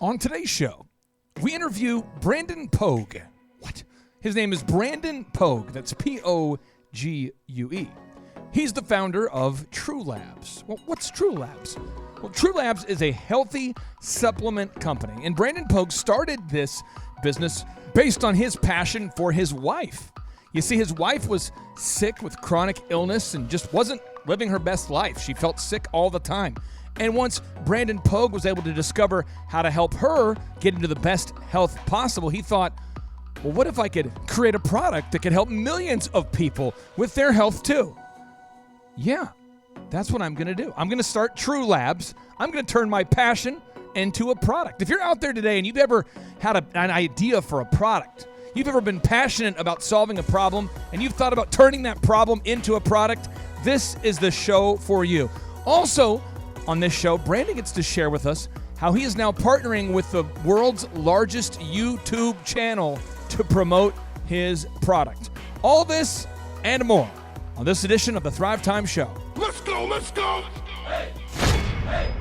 On today's show, we interview Brandon Pogue. What? His name is Brandon Pogue. That's Pogue. He's the founder of TruLabs. Well, what's TruLabs? Well, TruLabs is a healthy supplement company, and Brandon Pogue started this business based on his passion for his wife. You see, his wife was sick with chronic illness and just wasn't living her best life. She felt sick all the time. And once Brandon Pogue was able to discover how to help her get into the best health possible, he thought, well, what if I could create a product that could help millions of people with their health too? Yeah, that's what I'm going to do. I'm going to start TruLabs. I'm going to turn my passion into a product. If you're out there today and you've ever had an idea for a product, you've ever been passionate about solving a problem, and you've thought about turning that problem into a product, this is the show for you. Also, on this show, Brandon gets to share with us how he is now partnering with the world's largest YouTube channel to promote his product. All this and more on this edition of the Thrive Time Show. Let's go, let's go! Hey, hey.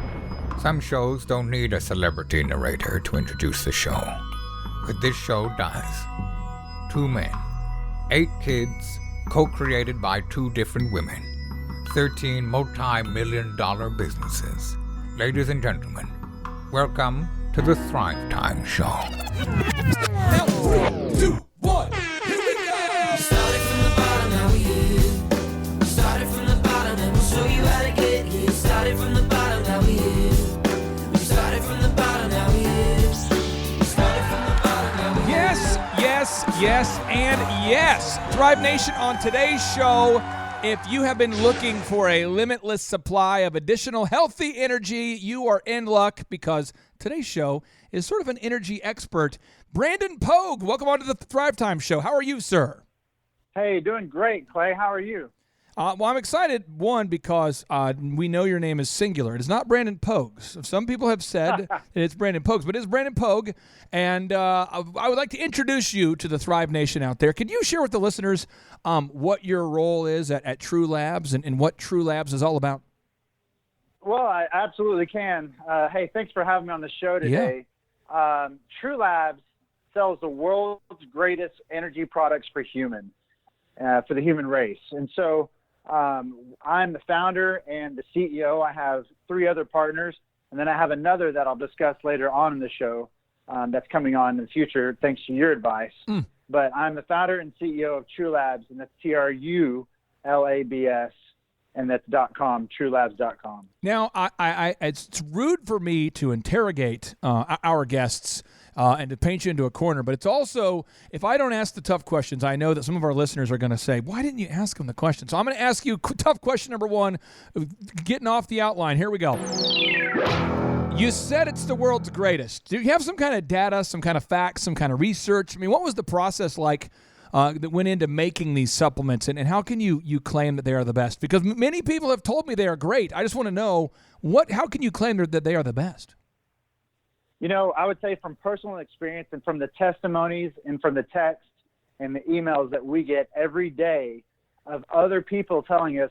Some shows don't need a celebrity narrator to introduce the show, but this show does. 2 men, 8 kids, co-created by 2 different women, 13 multi-million-dollar businesses. Ladies and gentlemen, welcome to the Thrive Time Show. Now, 3, 2, 1, here we go! Started from the bottom, now we here. We started from the bottom, and we'll show you how to get here. Started from the bottom, now we here. We started from the bottom, now we here. We started from the bottom, now we here. Yes, and yes. Thrive Nation, on today's show, if you have been looking for a limitless supply of additional healthy energy, you are in luck, because today's show is sort of an energy expert. Brandon Pogue, welcome on to the Thrive Time Show. How are you, sir? Hey, doing great, Clay. How are you? Well, I'm excited, one, because we know your name is singular. It is not Brandon Pogue. Some people have said that it's Brandon Pogue, but it is Brandon Pogue. And I would like to introduce you to the Thrive Nation out there. Can you share with the listeners what your role is at TruLabs and what TruLabs is all about? Well, I absolutely can. Hey, thanks for having me on the show today. Yeah. TruLabs sells the world's greatest energy products for humans, for the human race. And so I'm the founder and the CEO. I have 3 other partners, and then I have another that I'll discuss later on in the show that's coming on in the future, thanks to your advice. But I'm the founder and CEO of TruLabs, and that's TruLabs, and that's .com, TruLabs.com. Now, it's rude for me to interrogate our guests and to paint you into a corner, but it's also, if I don't ask the tough questions, I know that some of our listeners are going to say, why didn't you ask them the question? So I'm going to ask you tough question number 1, getting off the outline. Here we go. You said it's the world's greatest. Do you have some kind of data, some kind of facts, some kind of research? I mean, what was the process like that went into making these supplements, and how can you claim that they are the best? Because many people have told me they are great. I just want to know, how can you claim that they are the best? You know, I would say from personal experience and from the testimonies and from the texts and the emails that we get every day of other people telling us,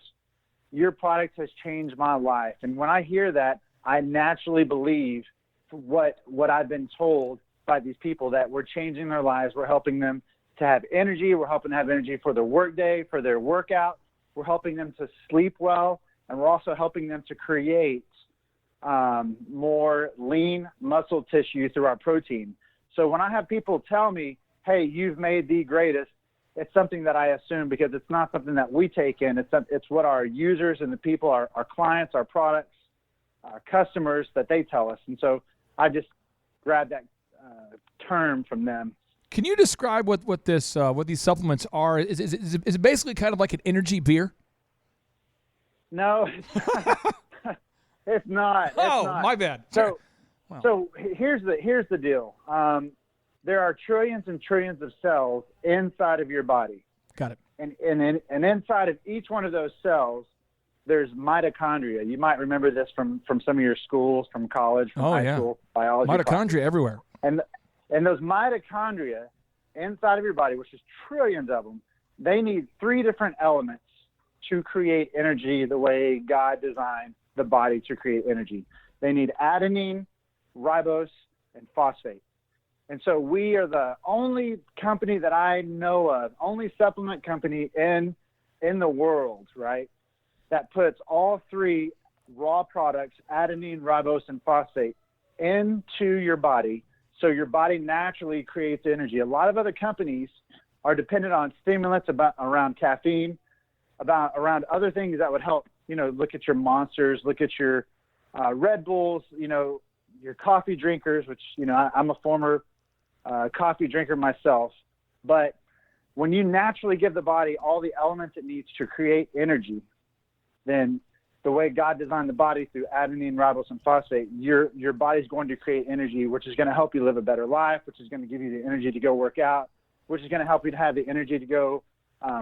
your product has changed my life. And when I hear that, I naturally believe what I've been told by these people, that we're changing their lives. We're helping them to have energy. We're helping them have energy for their workday, for their workout. We're helping them to sleep well. And we're also helping them to create more lean muscle tissue through our protein. So when I have people tell me, hey, you've made the greatest, it's something that I assume, because it's not something that we take in. It's what our users and the people, our clients, our products, our customers, that they tell us. And so I just grabbed that term from them. Can you describe what these supplements are? Is it basically kind of like an energy beer? No, it's not. My bad. So, wow. So here's the deal. There are trillions and trillions of cells inside of your body. Got it. And inside of each one of those cells, there's mitochondria. You might remember this from some of your schools, from college, from high school biology. Mitochondria classes. everywhere. And those mitochondria inside of your body, which is trillions of them, they need 3 different elements to create energy the way God designed the body to create energy. They need adenine, ribose, and phosphate. And so we are the only company that I know of, only supplement company in the world, right, that puts all three raw products, adenine, ribose, and phosphate, into your body so your body naturally creates energy. A lot of other companies are dependent on stimulants around caffeine, around other things that would help, look at your Monsters, look at your Red Bulls, your coffee drinkers, which, I'm a former coffee drinker myself. But when you naturally give the body all the elements it needs to create energy, then the way God designed the body through adenine, ribose, and phosphate, your body's going to create energy, which is going to help you live a better life, which is going to give you the energy to go work out, which is going to help you to have the energy to go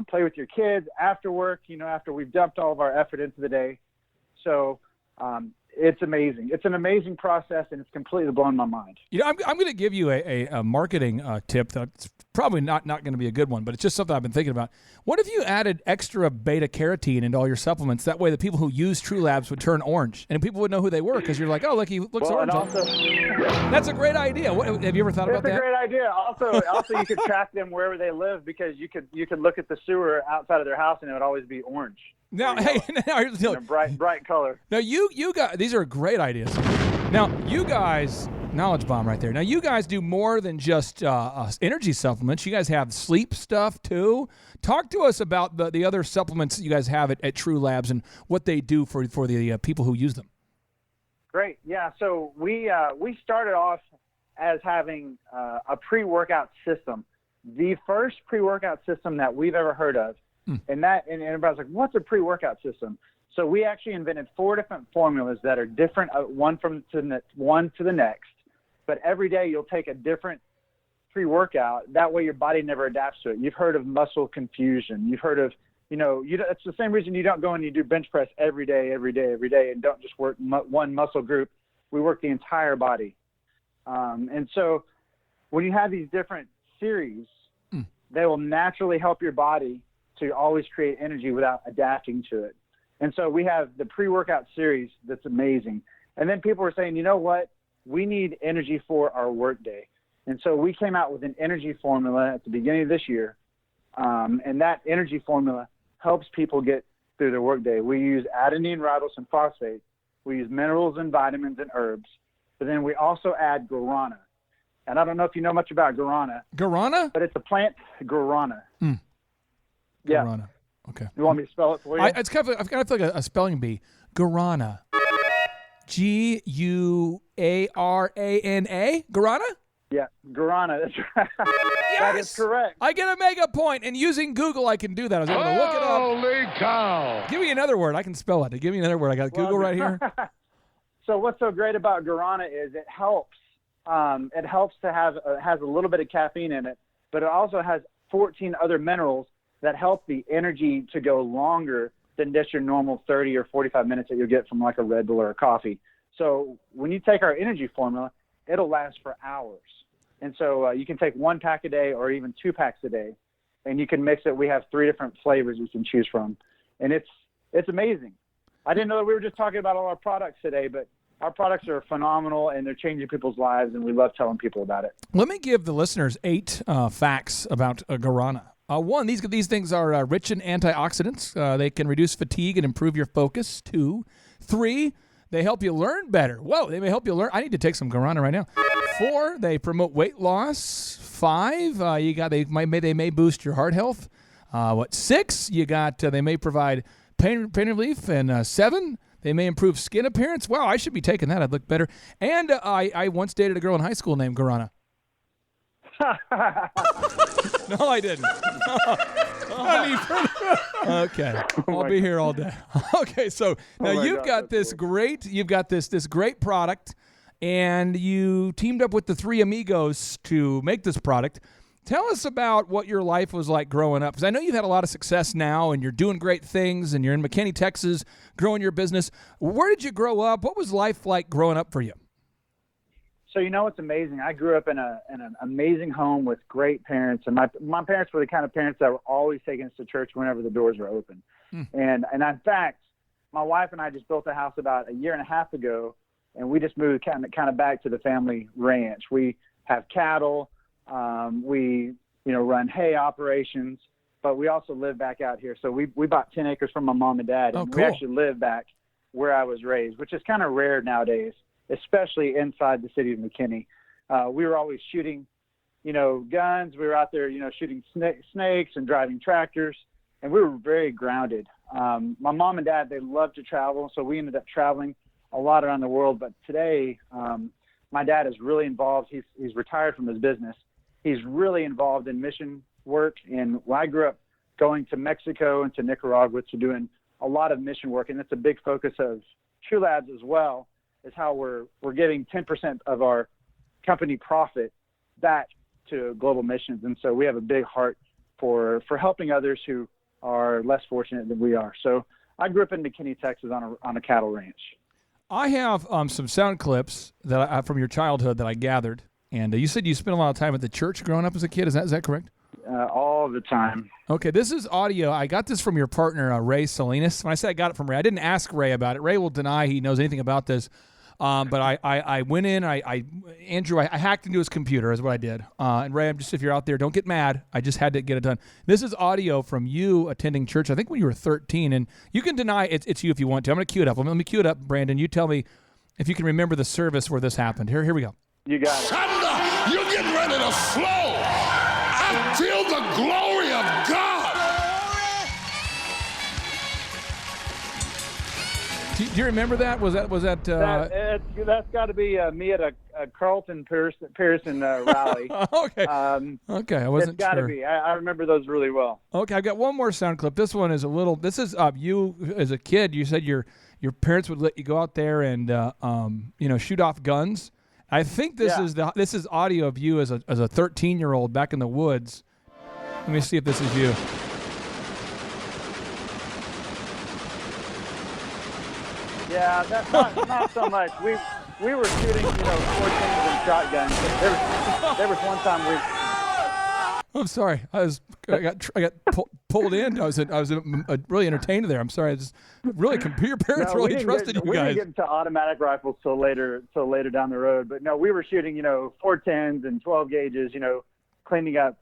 play with your kids after work, after we've dumped all of our effort into the day. So it's amazing. It's an amazing process, and it's completely blown my mind. I'm going to give you a marketing tip that's probably not going to be a good one, but it's just something I've been thinking about. What if you added extra beta carotene into all your supplements? That way the people who use TruLabs would turn orange, and people would know who they were because you're like, oh, look, he looks orange. That's a great idea. Have you ever thought about that? It's a great idea. Also, you could track them wherever they live because you could look at the sewer outside of their house, and it would always be orange. Now, here's the deal. In a bright color. Now, you guys, these are great ideas. Now, you guys, knowledge bomb right there. Now, you guys do more than just energy supplements. You guys have sleep stuff, too. Talk to us about the other supplements that you guys have at TruLabs and what they do for the people who use them. Great. Yeah, so we started off as having a pre-workout system, the first pre-workout system that we've ever heard of. And everybody's like, what's a pre-workout system? So we actually invented 4 different formulas that are different, one to the next. But every day you'll take a different pre-workout. That way your body never adapts to it. You've heard of muscle confusion. You've heard of, it's the same reason you don't go and you do bench press every day, and don't just work one muscle group. We work the entire body. And so when you have these different series, they will naturally help your body to always create energy without adapting to it. And so we have the pre-workout series that's amazing. And then people were saying, you know what? We need energy for our work day. And so we came out with an energy formula at the beginning of this year. And that energy formula helps people get through their work day. We use adenine, ribose, and phosphate. We use minerals and vitamins and herbs. But then we also add guarana. And I don't know if you know much about guarana. Guarana? But it's a plant, guarana. Yeah. Guarana. Okay. You want me to spell it for you? I've got to feel like a spelling bee. Guarana. Guarana? Guarana? Yeah, guarana. That's right. Yes! That is correct. I get a mega point, and using Google, I can do that. I was able to look it up. Holy cow! Give me another word. I can spell it. Give me another word. I got Google right here. So what's so great about guarana is it helps. It helps to have has a little bit of caffeine in it, but it also has 14 other minerals that help the energy to go longer than just your normal 30 or 45 minutes that you'll get from like a Red Bull or a coffee. So when you take our energy formula, it'll last for hours. And so you can take 1 pack a day or even 2 packs a day, and you can mix it. We have 3 different flavors you can choose from, and it's amazing. I didn't know that we were just talking about all our products today, but our products are phenomenal, and they're changing people's lives, and we love telling people about it. Let me give the listeners 8 facts about guarana. 1, these things are rich in antioxidants. They can reduce fatigue and improve your focus. 2, 3, they help you learn better. Whoa, they may help you learn. I need to take some guarana right now. 4, they promote weight loss. 5, they may boost your heart health. 6, they may provide pain relief. And 7, they may improve skin appearance. Wow, I should be taking that. I'd look better. And I once dated a girl in high school named Guarana. No, I didn't. Okay, I'll be here all day. Okay, so now you've got this great product, and you teamed up with the 3 amigos to make this product. Tell us about what your life was like growing up, because I know you've had a lot of success now, and you're doing great things, and you're in McKinney, Texas, growing your business. Where did you grow up? What was life like growing up for you? So it's amazing. I grew up in an amazing home with great parents, and my parents were the kind of parents that were always taking us to church whenever the doors were open. And in fact, my wife and I just built a house about a year and a half ago and we just moved kind of back to the family ranch. We have cattle, we run hay operations, but we also live back out here. So we bought 10 acres from my mom and dad, and cool. we actually live back where I was raised, which is kind of rare nowadays, especially inside the city of McKinney. We were always shooting, guns. We were out there, shooting snakes and driving tractors, and we were very grounded. My mom and dad, they love to travel, so we ended up traveling a lot around the world. But today, my dad is really involved. He's retired from his business. He's really involved in mission work. And I grew up going to Mexico and to Nicaragua to doing a lot of mission work, and that's a big focus of TruLabs as well, is how we're giving 10% of our company profit back to global missions. And so we have a big heart for helping others who are less fortunate than we are. So I grew up in McKinney, Texas on a cattle ranch. I have some sound clips that from your childhood that I gathered, and you said you spent a lot of time at the church growing up as a kid. Is that correct? All the time. Okay, this is audio. I got this from your partner, Ray Salinas. When I say I got it from Ray, I didn't ask Ray about it. Ray will deny he knows anything about this. But I went in, Andrew, I hacked into his computer is what I did. And Ray, if you're out there, don't get mad. I just had to get it done. This is audio from you attending church, I think when you were 13, and you can deny it's you if you want to. I'm going to cue it up. Let me cue it up, Brandon. You tell me if you can remember the service where this happened. Here we go. You got it. Thunder, you're getting ready to flow. I feel the glory of God. Do you remember that? Was that? That's got to be me at a Carlton Pearson rally. Okay. Okay, I wasn't it's gotta sure. be. I remember those really well. Okay, I've got one more sound clip. This one is a little. This is you as a kid. You said your parents would let you go out there and shoot off guns. I think this is audio of you as a 13-year-old back in the woods. Let me see if this is you. Yeah, that's not so much. We were shooting, 410s and shotguns. There was one time I'm sorry. I got pulled in. I was really entertained there. I'm sorry. Your parents really trusted you guys. We didn't get into automatic rifles till later down the road. But no, we were shooting, 410s and 12 gauges, cleaning up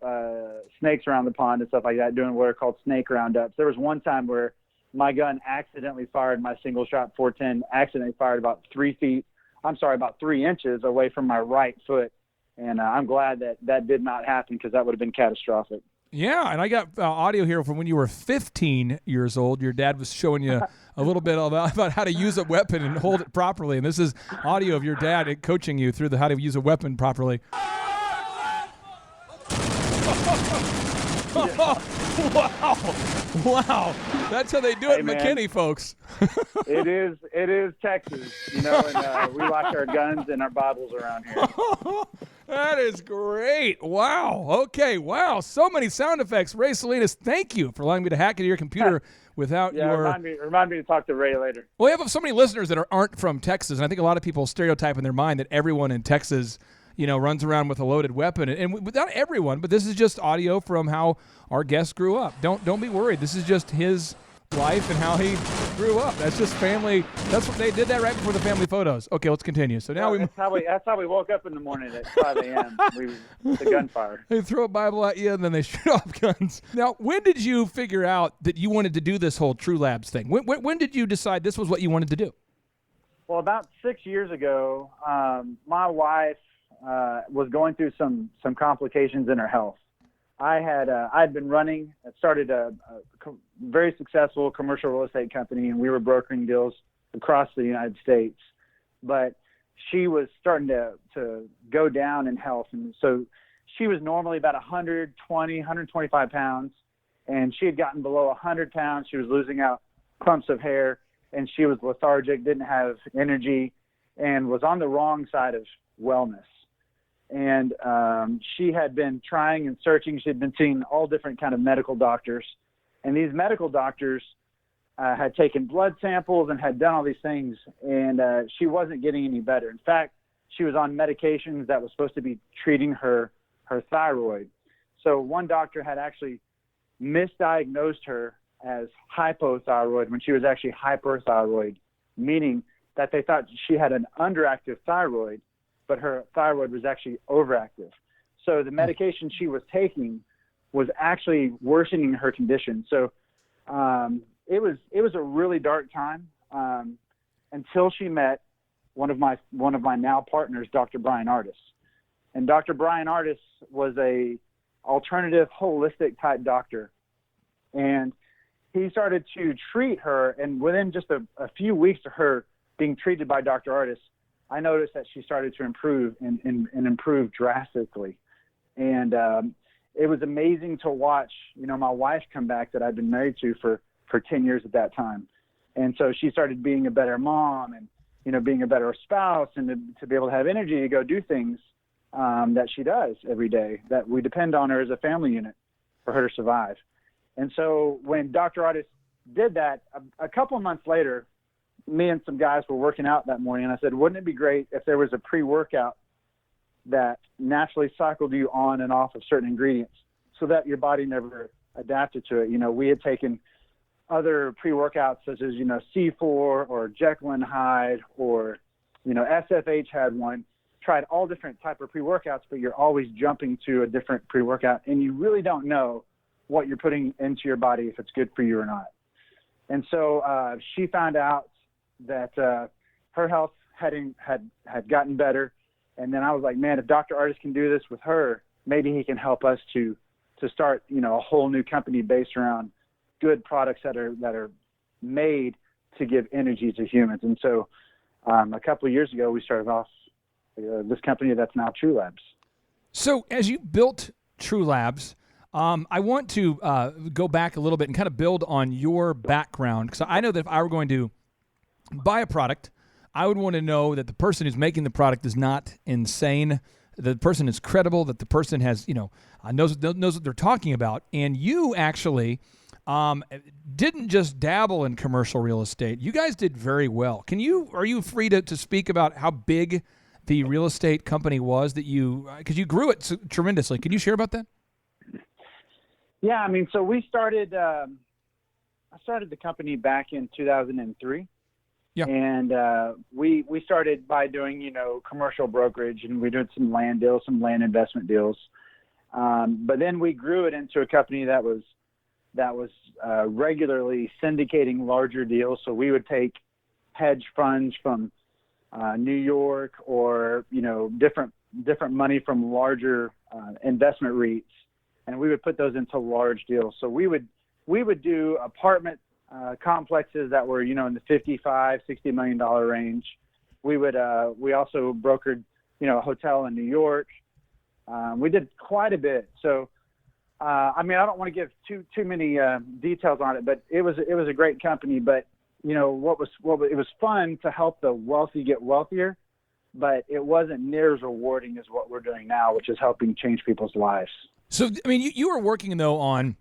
snakes around the pond and stuff like that, doing what are called snake roundups. There was one time where my gun accidentally fired, my single shot 410 accidentally fired about 3 inches away from my right foot. And I'm glad that did not happen, because that would have been catastrophic. Yeah, and I got audio here from when you were 15 years old. Your dad was showing you a little bit about how to use a weapon and hold it properly. And this is audio of your dad coaching you through how to use a weapon properly. Wow. That's how they do it in McKinney, folks. It is Texas, and we watch our guns and our Bibles around here. That is great. Wow. Okay. Wow. So many sound effects. Ray Salinas, thank you for allowing me to hack into your computer without your... Remind me to talk to Ray later. Well, we have so many listeners that aren't from Texas, and I think a lot of people stereotype in their mind that everyone in Texas runs around with a loaded weapon. And not everyone, but this is just audio from how our guest grew up. Don't be worried. This is just his life and how he grew up. That's just family. That's what they did that right before the family photos. Okay, let's continue. So now that's how we woke up in the morning at 5 a.m. The gunfire. They throw a Bible at you and then they shoot off guns. Now, when did you figure out that you wanted to do this whole TruLabs thing? When did you decide this was what you wanted to do? Well, about 6 years ago, my wife was going through some complications in her health. I'd been running. I started a very successful commercial real estate company, and we were brokering deals across the United States. But she was starting to go down in health, and so she was normally about 120, 125 pounds, and she had gotten below 100 pounds. She was losing out clumps of hair, and she was lethargic, didn't have energy, and was on the wrong side of wellness. And she had been trying and searching. She had been seeing all different kind of medical doctors. And these medical doctors had taken blood samples and had done all these things. And she wasn't getting any better. In fact, she was on medications that was supposed to be treating her thyroid. So one doctor had actually misdiagnosed her as hypothyroid when she was actually hyperthyroid, meaning that they thought she had an underactive thyroid, but her thyroid was actually overactive. So the medication she was taking was actually worsening her condition. So it was a really dark time until she met one of my now partners, Dr. Brian Artis. And Dr. Brian Artis was a alternative holistic type doctor. And he started to treat her, and within just a few weeks of her being treated by Dr. Artis, I noticed that she started to improve and improve drastically. And it was amazing to watch, my wife come back that I'd been married to for 10 years at that time. And so she started being a better mom and, being a better spouse, and to be able to have energy to go do things that she does every day, that we depend on her as a family unit for her to survive. And so when Dr. Artis did that, a couple of months later, me and some guys were working out that morning, and I said, wouldn't it be great if there was a pre-workout that naturally cycled you on and off of certain ingredients so that your body never adapted to it? We had taken other pre-workouts such as, C4 or Jekyll and Hyde or, SFH had one, tried all different type of pre-workouts, but you're always jumping to a different pre-workout, and you really don't know what you're putting into your body, if it's good for you or not. And so she found out that her health had gotten better. And then I was like, man, if Dr. Artis can do this with her, maybe he can help us to start, a whole new company based around good products that are made to give energy to humans. And so a couple of years ago, we started off this company that's now TruLabs. So as you built TruLabs, I want to go back a little bit and kind of build on your background, because I know that if I were going to buy a product, I would want to know that the person who's making the product is not insane, that the person is credible, that the person has, knows what they're talking about. And you actually didn't just dabble in commercial real estate. You guys did very well. Are you free to speak about how big the real estate company was because you grew it tremendously. Can you share about that? Yeah, so we started, I started the company back in 2003. Yeah. And we started by doing, commercial brokerage, and we did some land deals, some land investment deals. But then we grew it into a company that was regularly syndicating larger deals. So we would take hedge funds from New York or, different money from larger investment REITs, and we would put those into large deals. So we would do apartment complexes that were, in the $55-60 million range. We also brokered, a hotel in New York. We did quite a bit. So, I don't want to give too many details on it, but it was a great company. But it was fun to help the wealthy get wealthier, but it wasn't near as rewarding as what we're doing now, which is helping change people's lives. So, you were working though on.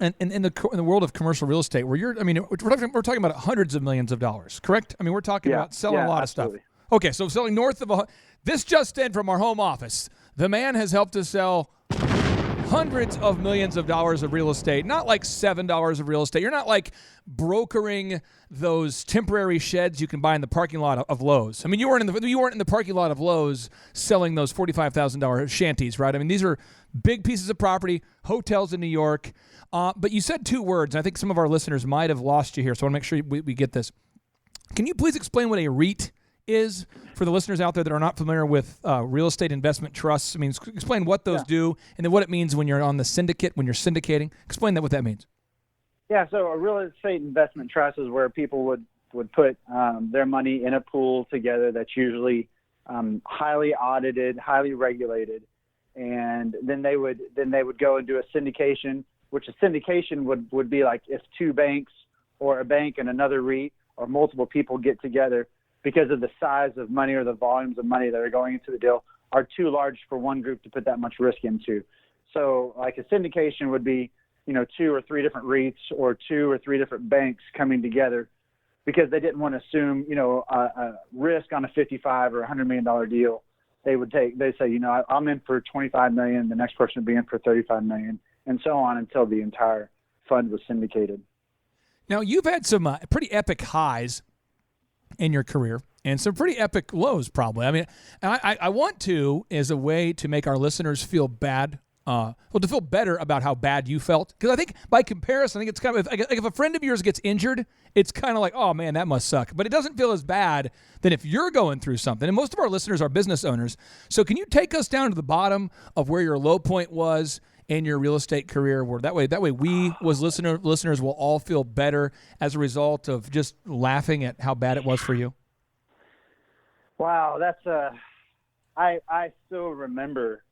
And in the world of commercial real estate, where we're talking about hundreds of millions of dollars, correct? We're talking about selling a lot absolutely. of stuff. Okay, so selling north of this just in from our home office. The man has helped us sell hundreds of millions of dollars of real estate, not like $7 of real estate. You're not like brokering those temporary sheds you can buy in the parking lot of Lowe's. You weren't in the parking lot of Lowe's selling those $45,000 shanties, right? These are big pieces of property, hotels in New York. But you said two words, and I think some of our listeners might have lost you here, so I want to make sure we get this. Can you please explain what a REIT is for the listeners out there that are not familiar with real estate investment trusts? Explain what those do, and then what it means when you're on the syndicate, when you're syndicating. Explain what that means. Yeah, so a real estate investment trust is where people would put their money in a pool together that's usually highly audited, highly regulated, and then they would go and do a syndication, which a syndication would be like if two banks or a bank and another REIT or multiple people get together because of the size of money or the volumes of money that are going into the deal are too large for one group to put that much risk into. So like a syndication would be, 2 or 3 different REITs or 2 or 3 different banks coming together because they didn't want to assume, a risk on a $55 or $100 million deal. They say, I'm in for $25 million, the next person would be in for $35 million, and so on until the entire fund was syndicated. Now, you've had some pretty epic highs in your career and some pretty epic lows, probably. I mean, I want to, as a way to make our listeners feel bad, to feel better about how bad you felt. Because I think by comparison, I think it's kind of like if a friend of yours gets injured, it's kind of like, oh man, that must suck. But it doesn't feel as bad than if you're going through something. And most of our listeners are business owners. So can you take us down to the bottom of where your low point was in your real estate career, where that way we as listeners will all feel better as a result of just laughing at how bad it was for you? Wow, that's I still remember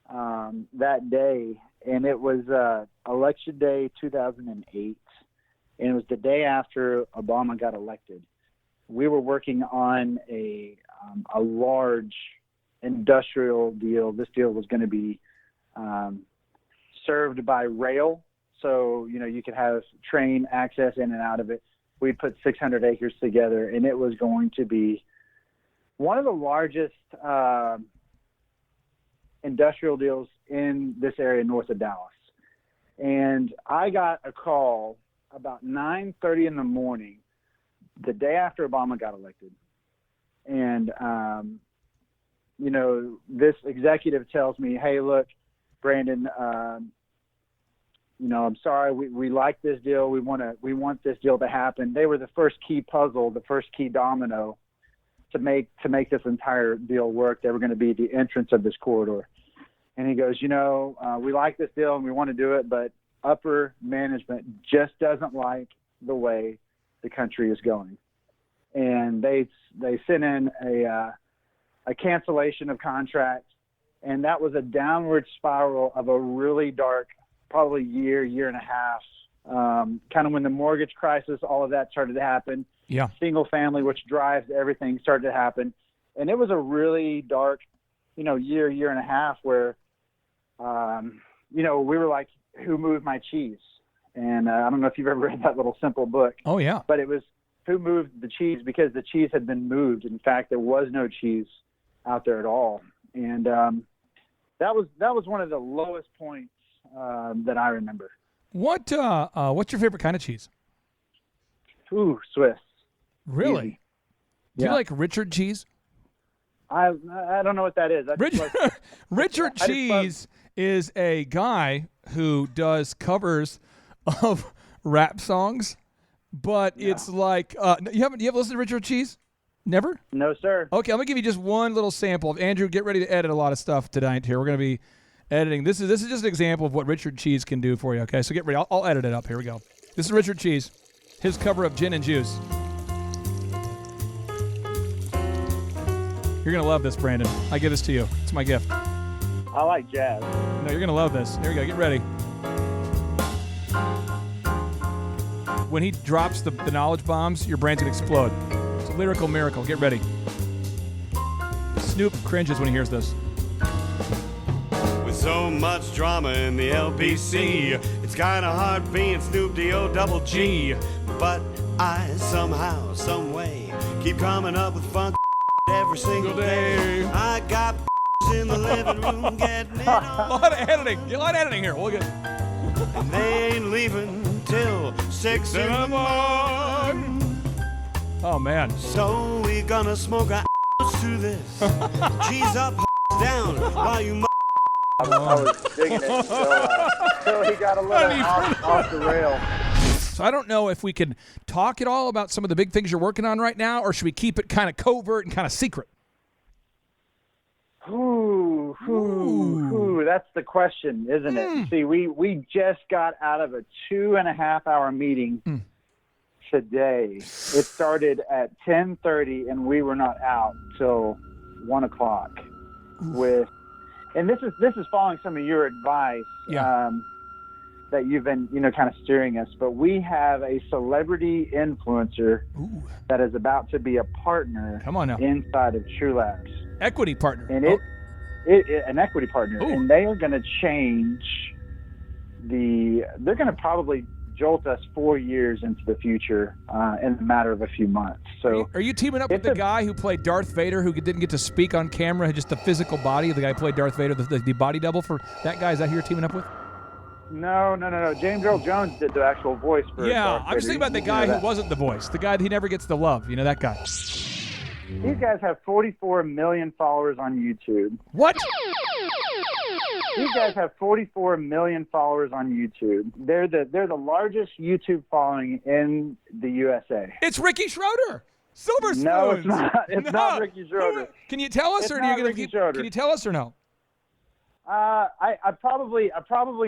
that day, and it was election day 2008, and it was the day after Obama got elected. We were working on a large industrial deal. This deal was going to be served by rail, so you could have train access in and out of it. We put 600 acres together, and it was going to be one of the largest industrial deals in this area north of Dallas. And I got a call about 9:30 in the morning, the day after Obama got elected. And, this executive tells me, hey, look, Brandon, I'm sorry, we like this deal. We want this deal to happen. They were the first key puzzle, the first key domino to make this entire deal work. They were going to be the entrance of this corridor. And he goes, we like this deal and we want to do it, but upper management just doesn't like the way the country is going. And they sent in a cancellation of contract, and that was a downward spiral of a really dark, probably year and a half, kind of when the mortgage crisis, all of that started to happen. Yeah. Single family, which drives everything, started to happen. And it was a really dark, year and a half where, we were like, who moved my cheese? And I don't know if you've ever read that little simple book. Oh, yeah. But it was who moved the cheese, because the cheese had been moved. In fact, there was no cheese out there at all. And that was one of the lowest points that I remember. What's your favorite kind of cheese? Ooh, Swiss. Really? Easy. Do you like Richard cheese? I don't know what that is. Richard Cheese is a guy who does covers of rap songs, but it's like you haven't listened to Richard Cheese? Never? No, sir. Okay, I'm gonna give you just one little sample. Andrew, get ready to edit a lot of stuff tonight. Here, we're gonna be editing. This is just an example of what Richard Cheese can do for you. Okay, so get ready. I'll edit it up. Here we go. This is Richard Cheese, his cover of Gin and Juice. You're going to love this, Brandon. I give this to you. It's my gift. I like jazz. No, you're going to love this. Here we go. Get ready. When he drops the knowledge bombs, your brain's going to explode. It's a lyrical miracle. Get ready. Snoop cringes when he hears this. With so much drama in the LBC, it's kind of hard being Snoop D-O-double-G. But I somehow, some way, keep coming up with funk every single day. I got in the living room getting it on. A lot of editing here. We'll get. And they ain't leaving till 6 in the morning. Oh man. So we gonna smoke our to this. Cheese up, down, while you I was digging it until he got a little off the rail. So I don't know if we can talk at all about some of the big things you're working on right now, or should we keep it kind of covert and kind of secret? Ooh, that's the question, isn't it? See, we just got out of a 2.5-hour meeting today. It started at 10:30, and we were not out till 1 o'clock. And this is following some of your advice. Yeah. That you've been, kind of steering us. But we have a celebrity influencer that is about to be a partner. Come on now. Inside of TruLabs. Equity partner. And an equity partner. Ooh. And they are going to change they're going to probably jolt us 4 years into the future in a matter of a few months. So are you teaming up with the guy who played Darth Vader, who didn't get to speak on camera, just the physical body of the guy who played Darth Vader, the body double for that guy? Is that who you're teaming up with? No. James Earl Jones did the actual voice for Yeah, Darth I was Vader. thinking about the guy who wasn't the voice, the guy that he never gets the love. You know, that guy. These guys have 44 million followers on YouTube. What? These guys have 44 million followers on YouTube. They're the largest YouTube following in the USA. It's Ricky Schroeder. Silver Spoons. No, it's not. It's not Ricky Schroeder. Can you tell us, It's or are you not going to Ricky keep? Schroeder. Can you tell us or no? I probably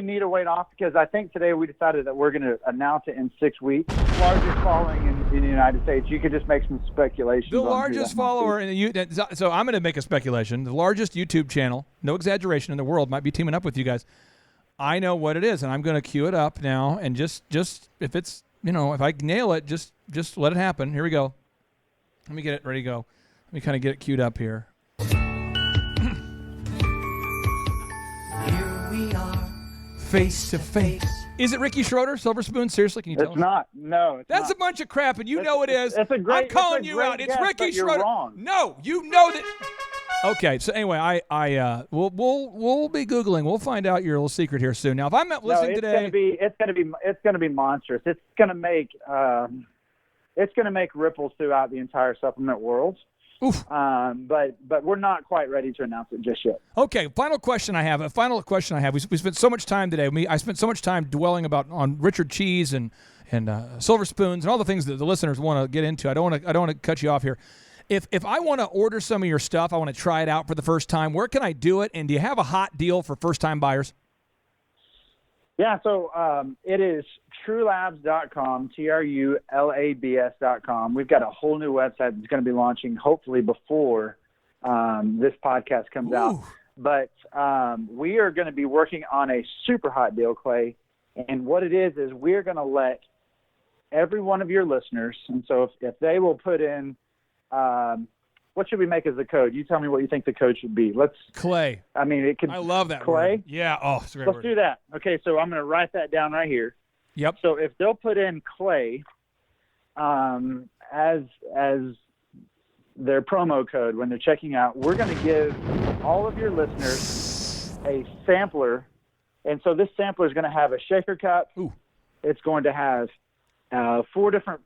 need to wait off because I think today we decided that we're going to announce it in 6 weeks. Largest following in the United States. You could just make some speculations. The on who largest that might follower be. in the so I'm going to make a speculation. The largest YouTube channel, no exaggeration, in the world might be teaming up with you guys. I know what it is, and I'm going to cue it up now. And just if it's if I nail it, just let it happen. Here we go. Let me get it ready to go. Let me kind of get it queued up here. Here we are, Face to face. Is it Ricky Schroeder, Silver Spoon? Seriously, can you tell It's us? not. No, it's That's not. a bunch of crap, and you know it is. It's a great. I'm calling it's a you great out. It's guess, Ricky but you're Schroeder. wrong. No, you know that. Okay, so anyway, we'll be googling. We'll find out your little secret here soon. Now, if I'm not listening today, it's gonna be monstrous. It's gonna make ripples throughout the entire supplement world. Oof. But we're not quite ready to announce it just yet. Okay, final question I have. We spent so much time today. I spent so much time dwelling on Richard Cheese and Silver Spoons and all the things that the listeners want to get into. I don't want to cut you off here. If I want to order some of your stuff, I want to try it out for the first time. Where can I do it? And do you have a hot deal for first-time buyers? Yeah, so it is TruLabs.com, TRULABS.com. We've got a whole new website that's going to be launching hopefully before this podcast comes out. But we are going to be working on a super hot deal, Clay. And what it is we're going to let every one of your listeners, and so if they will put in, what should we make as the code? You tell me what you think the code should be. Clay. I mean, it could. I love that Clay. word. Yeah. Oh, it's a great Let's word. do that. Okay, so I'm going to write that down right here. Yep. So if they'll put in Clay as their promo code when they're checking out, we're going to give all of your listeners a sampler. And so this sampler is going to have a shaker cup. Ooh. It's going to have 4 different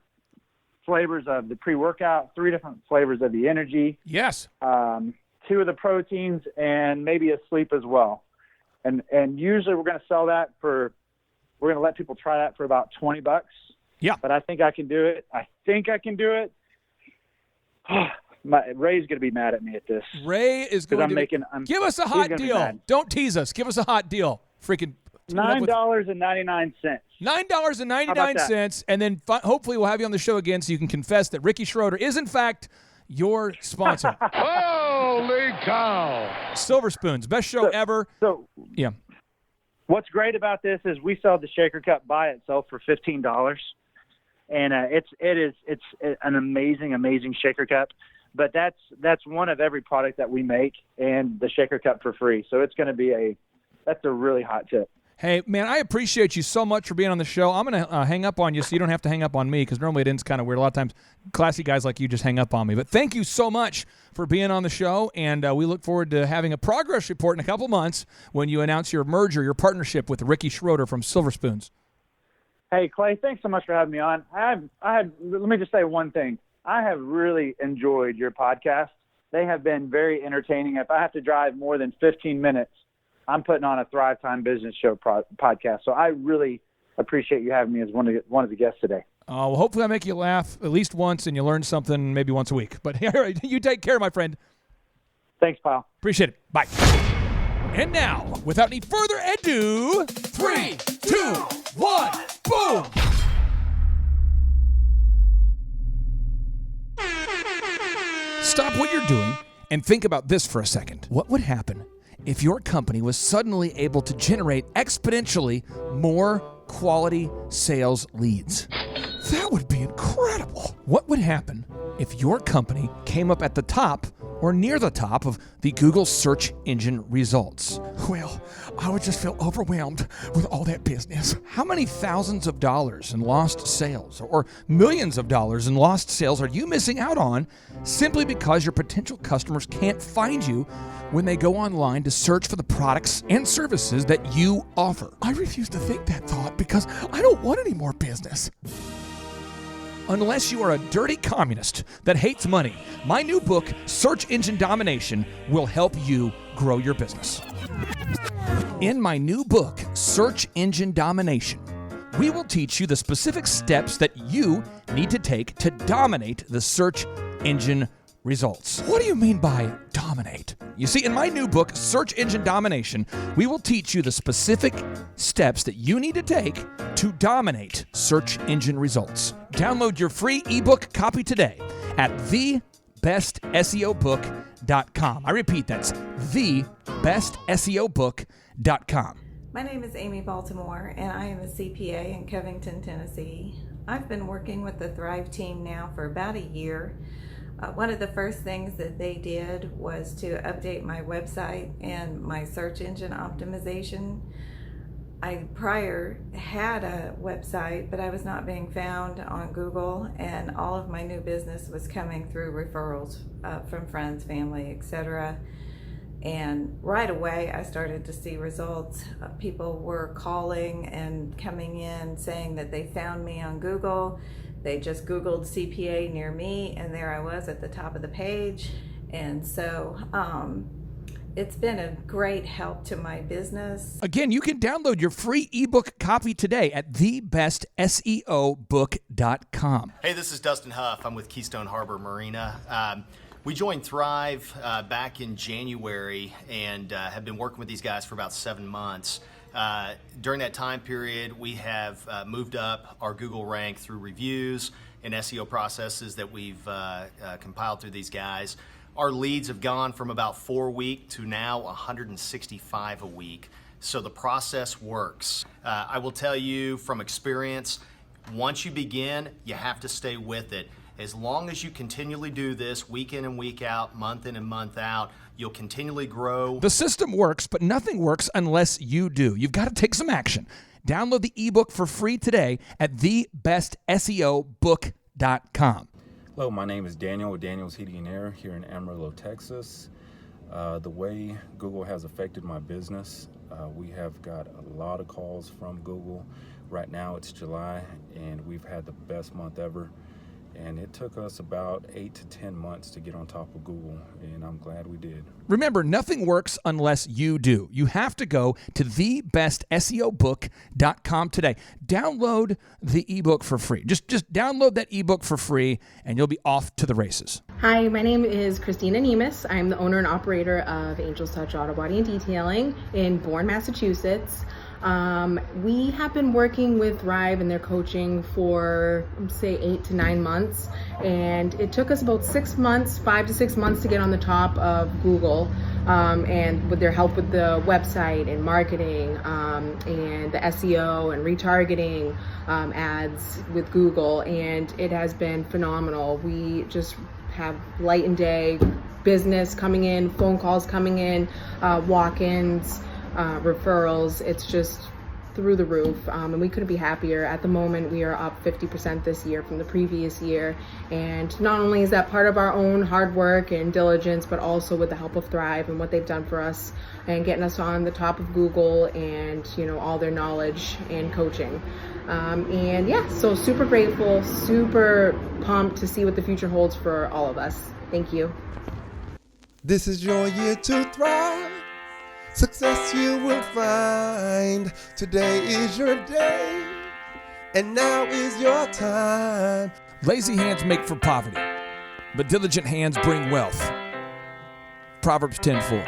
flavors of the pre-workout, 3 different flavors of the energy. Yes. 2 of the proteins, and maybe a sleep as well. And usually we're going to sell that we're going to let people try that for about $20. Yeah. But I think I can do it. Ray's going to be mad at me at this. Ray is going to give us a hot gonna be deal. mad. Don't tease us. Give us a hot deal. Freaking $9.99. $9.99, and then hopefully we'll have you on the show again so you can confess that Ricky Schroeder is in fact your sponsor. Holy cow! Silver Spoons, best show ever. So Yeah. what's great about this is we sell the shaker cup by itself for $15, and it's an amazing shaker cup. But that's one of every product that we make, and the shaker cup for free. So it's going to be that's a really hot tip. Hey, man, I appreciate you so much for being on the show. I'm going to hang up on you so you don't have to hang up on me, because normally it ends kind of weird. A lot of times classy guys like you just hang up on me. But thank you so much for being on the show, and we look forward to having a progress report in a couple months when you announce your merger, your partnership with Ricky Schroeder from Silver Spoons. Hey, Clay, thanks so much for having me on. Let me just say one thing. I have really enjoyed your podcast. They have been very entertaining. If I have to drive more than 15 minutes, I'm putting on a Thrive Time Business Show podcast. So I really appreciate you having me as one of the guests today. Well, hopefully I make you laugh at least once and you learn something maybe once a week. But all right, you take care, my friend. Thanks, pal. Appreciate it. Bye. And now, without any further ado, 3, 2, 1, boom! Stop what you're doing and think about this for a second. What would happen if your company was suddenly able to generate exponentially more quality sales leads? That would be incredible. What would happen if your company came up at the top or near the top of the Google search engine results? Well, I would just feel overwhelmed with all that business. How many thousands of dollars in lost sales or millions of dollars in lost sales are you missing out on simply because your potential customers can't find you when they go online to search for the products and services that you offer? I refuse to think that thought because I don't want any more business. Unless you are a dirty communist that hates money, my new book, Search Engine Domination, will help you grow your business. In my new book, Search Engine Domination, we will teach you the specific steps that you need to take to dominate the search engine results. What do you mean by dominate? You see, in my new book, Search Engine Domination, we will teach you the specific steps that you need to take to dominate search engine results. Download your free ebook copy today at thebestseobook.com. I repeat, that's thebestseobook.com. My name is Amy Baltimore, and I am a CPA in Covington, Tennessee. I've been working with the Thrive team now for about a year. One of the first things that they did was to update my website and my search engine optimization. I prior had a website, but I was not being found on Google, and all of my new business was coming through referrals from friends, family, etc. And right away I started to see results. People were calling and coming in saying that they found me on Google. They just Googled CPA near me, and there I was at the top of the page. And so it's been a great help to my business. Again, you can download your free ebook copy today at thebestseobook.com. Hey, this is Dustin Huff. I'm with Keystone Harbor Marina. We joined Thrive back in January and have been working with these guys for about 7 months. During that time period, we have moved up our Google rank through reviews and SEO processes that we've compiled through these guys. Our leads have gone from about 4 a week to now 165 a week. So the process works. I will tell you from experience, once you begin, you have to stay with it. As long as you continually do this week in and week out, month in and month out, you'll continually grow. The system works, but nothing works unless you do. You've got to take some action. Download the ebook for free today at thebestseobook.com. Hello, my name is Daniel with Daniel's Heating and Air here in Amarillo, Texas. The way Google has affected my business, we have got a lot of calls from Google. Right now it's July, and we've had the best month ever. And it took us about 8 to 10 months to get on top of Google, and I'm glad we did. Remember, nothing works unless you do. You have to go to thebestseobook.com today. Download the ebook for free. Just download that ebook for free, and you'll be off to the races. Hi, my name is Christina Nemus. I'm the owner and operator of Angel's Touch Auto Body and Detailing in Bourne, Massachusetts. We have been working with Thrive and their coaching for, say, 8 to 9 months, and it took us about 6 months, 5 to 6 months to get on the top of Google, and with their help with the website and marketing, and the SEO and retargeting ads with Google, and it has been phenomenal. We just have light and day business coming in, phone calls coming in, walk-ins, referrals. It's just through the roof, and we couldn't be happier. At the moment, we are up 50% this year from the previous year, and not only is that part of our own hard work and diligence, but also with the help of Thrive and what they've done for us and getting us on the top of Google and, you know, all their knowledge and coaching. And yeah, so super grateful, super pumped to see what the future holds for all of us. Thank you. This is your year to thrive. Success you will find. Today is your day, and now is your time. Lazy hands make for poverty, but diligent hands bring wealth. Proverbs 10:4.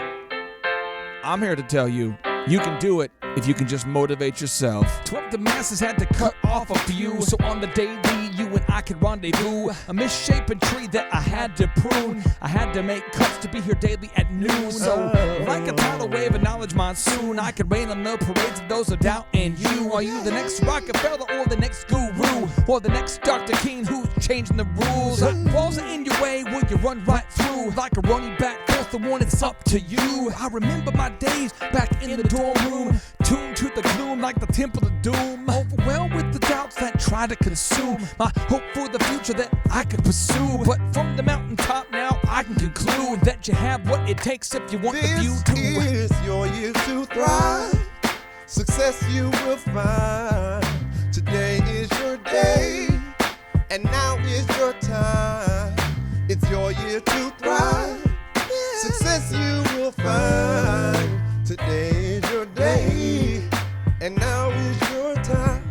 I'm here to tell you, you can do it if you can just motivate yourself. 12 the masses had to cut off a few, so on the daily, you and I could rendezvous. A misshapen tree that I had to prune. I had to make cuts to be here daily at noon. So, like a tidal wave of knowledge monsoon, I could rain on the parades of those of doubt in you. Are you the next Rockefeller or the next guru? Or the next Dr. King who's changing the rules? Walls are in your way, will you run right through? Like a running back, forth the one, it's up to you. I remember my days back in the dorm room, tuned to the gloom like the temple of doom. Overwhelmed with the doubts that try to consume my hope for the future that I could pursue. But from the mountaintop now I can conclude that you have what it takes if you want the view to. This is your year to thrive. Success you will find. Today is your day, and now is your time. It's your year to thrive. Success you will find. Today is your day, and now is your time.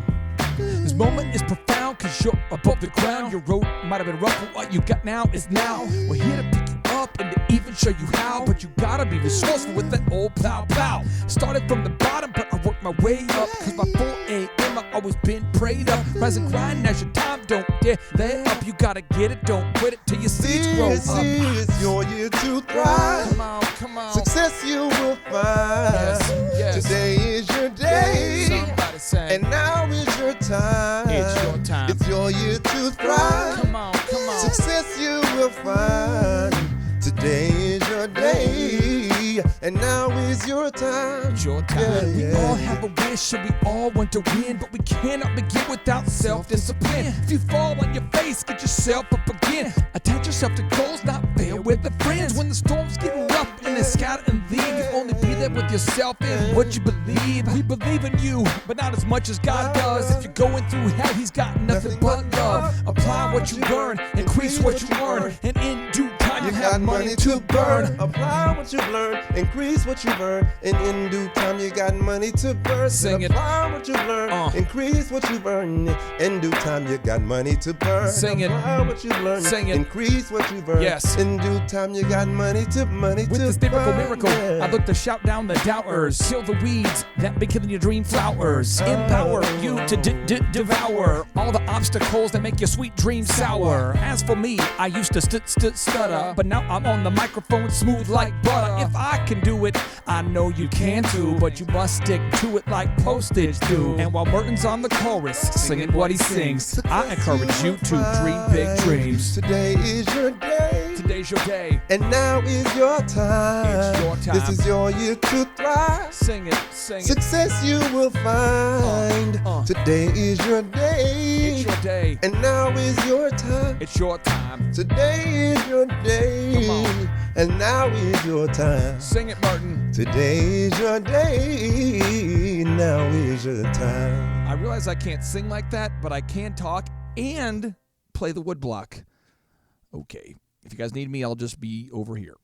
This moment is profound cause you're above the ground. Your road might have been rough, but what you got now is now. We're here to pick you up and to even show you how. But you gotta be resourceful with that old plow. Started from the bottom, but I worked my way up. Cause by 4 a.m. I've always been prayed up. Rise and grind, now's your time, don't dare lay up. You gotta get it, don't quit it till your seeds grow up. This is your year to thrive. Come on. Success you will find. Yes. Today is your day. Somebody say. And now is your time. It's your time. It's your year to thrive. Come on. Success you will find. Today is your day, and now is your time. It's your time. We all have a wish and we all want to win, but we cannot begin without self-discipline. If you fall on your face, get yourself up again. Attach yourself to goals, not fail with the friends. When the storms get rough and they scatter and leave, you only be there with yourself and what you believe. We believe in you, but not as much as God does. If you're going through hell, He's got nothing but love. Apply what you learn, increase what you earn, and in due time you have money to burn. Apply what you've learned, increase what you earn, and in due time you got money to burn. Sing it. Apply what you've learned, increase what you've earned, in due time you got money to burn. Sing it. Apply what you've learned, Sing it. increase what you've earned. Yes. In due time you got money to With this biblical miracle, I look to shout down the doubters. Kill the weeds that be killing your dream flowers. Empower you to devour all the obstacles that make your sweet dreams sour. As for me, I used to stutter, but now I'm on the microphone smooth like butter. If I can do it, I know you can too, but you must stick to it like postage do. And while Merton's on the chorus, singing what he sings, I encourage you to dream big dreams. Today is your day. Today's your day. And now is your time. It's your time. This is your year to thrive. Sing it. Success you will find. Today is your day. It's your day. And now is your time. It's your time. Today is your day. Come on. And now is your time. Sing it, Merton. Today is your day. Now is your time. I realize I can't sing like that, but I can talk and play the woodblock. Okay. If you guys need me, I'll just be over here.